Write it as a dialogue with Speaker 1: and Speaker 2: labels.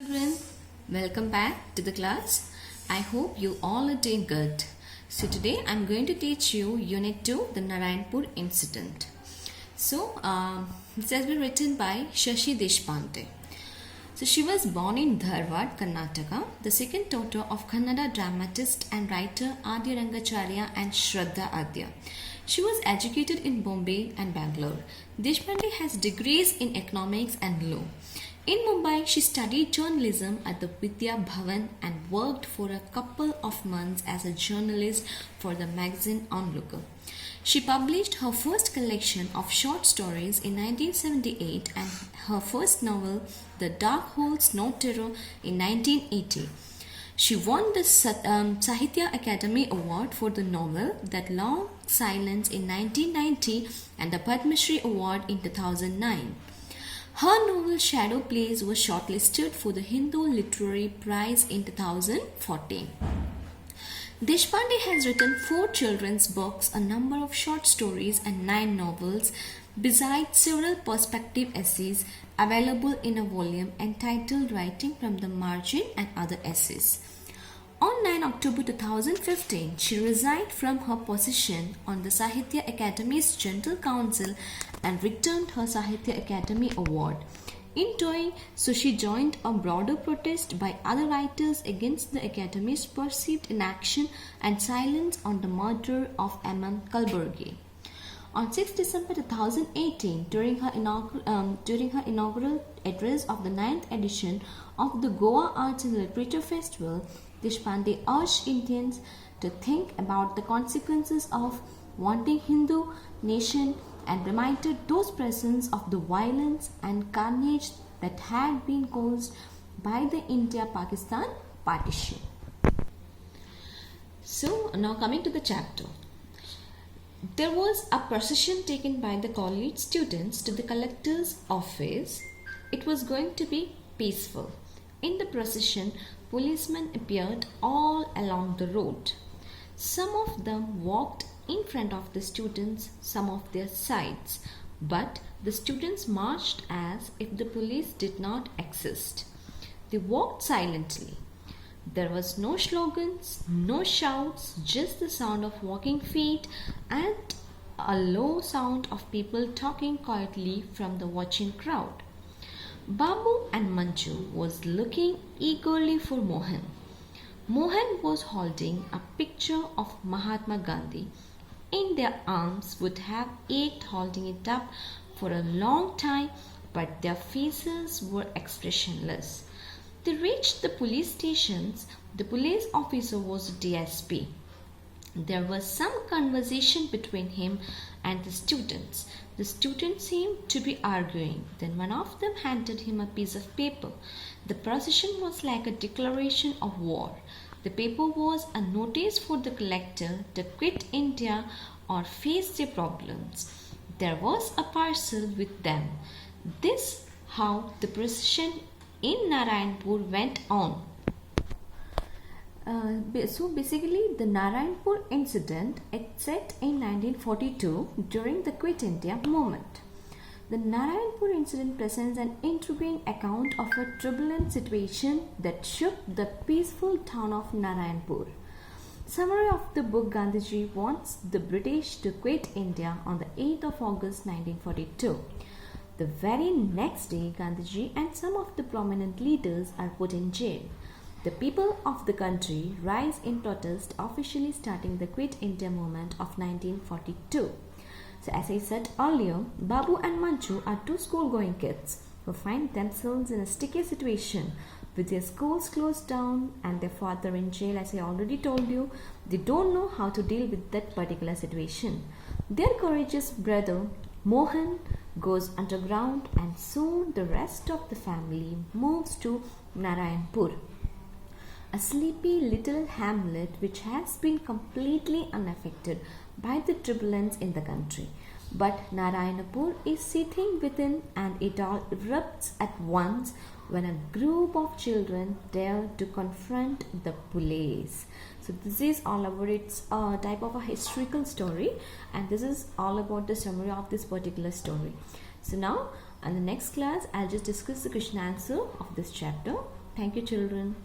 Speaker 1: Children, welcome back to the class. I hope you all are doing good. So today I'm going to teach you Unit 2, the Narayanpur incident. This has been written by Shashi Deshpande. So she was born in Dharwad, Karnataka, the second daughter of Kannada dramatist and writer Adi Rangacharya and Shraddha Adya. She was educated in Bombay and Bangalore. Deshpande has degrees in economics and law. In Mumbai, she studied journalism at the Vidya Bhavan and worked for a couple of months as a journalist for the magazine Onlooker. She published her first collection of short stories in 1978 and her first novel, The Dark Hole Snow Terror, in 1980. She won the Sahitya Academy Award for the novel That Long Silence in 1990 and the Padma Shri Award in 2009. Her novel Shadow Plays was shortlisted for the Hindu Literary Prize in 2014. Deshpande has written 4 children's books, a number of short stories, and 9 novels, besides several perspective essays available in a volume entitled Writing from the Margin and Other Essays. On 9 October 2015, she resigned from her position on the Sahitya Academy's General Council and returned her Sahitya Academy Award. In doing so, she joined a broader protest by other writers against the Academy's perceived inaction and silence on the murder of M.M. Kalburgi. On 6 December 2018, during her inaugural address of the 9th edition of the Goa Arts and Literature Festival, Deshpande urged Indians to think about the consequences of wanting Hindu nation and reminded those present of the violence and carnage that had been caused by the India-Pakistan partition. So now coming to the chapter. There was a procession taken by the college students to the collector's office. It was going to be peaceful. In the procession, policemen appeared all along the road. Some of them walked in front of the students, some of their sides, but the students marched as if the police did not exist. They walked silently. There was no slogans, no shouts, just the sound of walking feet and a low sound of people talking quietly from the watching crowd. Babu and Manju was looking eagerly for Mohan. Mohan was holding a picture of Mahatma Gandhi. In their arms would have ached holding it up for a long time, but their faces were expressionless. They reached the police stations. The police officer was a DSP. There was some conversation between him and the students. The students seemed to be arguing. Then one of them handed him a piece of paper. The procession was like a declaration of war. The paper was a notice for the collector to quit India or face their problems. There was a parcel with them. This how the procession in Narayanpur went on. So basically the Narayanpur incident is set in 1942 during the Quit India movement. The Narayanpur incident presents an intriguing account of a turbulent situation that shook the peaceful town of Narayanpur. Summary of the book. Gandhiji wants the British to quit India on the 8th of August 1942. The very next day, Gandhiji and some of the prominent leaders are put in jail. The people of the country rise in protest, officially starting the Quit India movement of 1942. So as I said earlier, Babu and Manju are 2 school-going kids who find themselves in a sticky situation with their schools closed down and their father in jail. As I already told you, they don't know how to deal with that particular situation. Their courageous brother Mohan goes underground and soon the rest of the family moves to Narayanpur, a sleepy little hamlet which has been completely unaffected by the turbulence in the country. But Narayanpur is seething within and it all erupts at once when a group of children dare to confront the police. So this is all about its type of a historical story, and this is all about the summary of this particular story. So now in the next class I'll just discuss the question answer of this chapter. Thank you, children.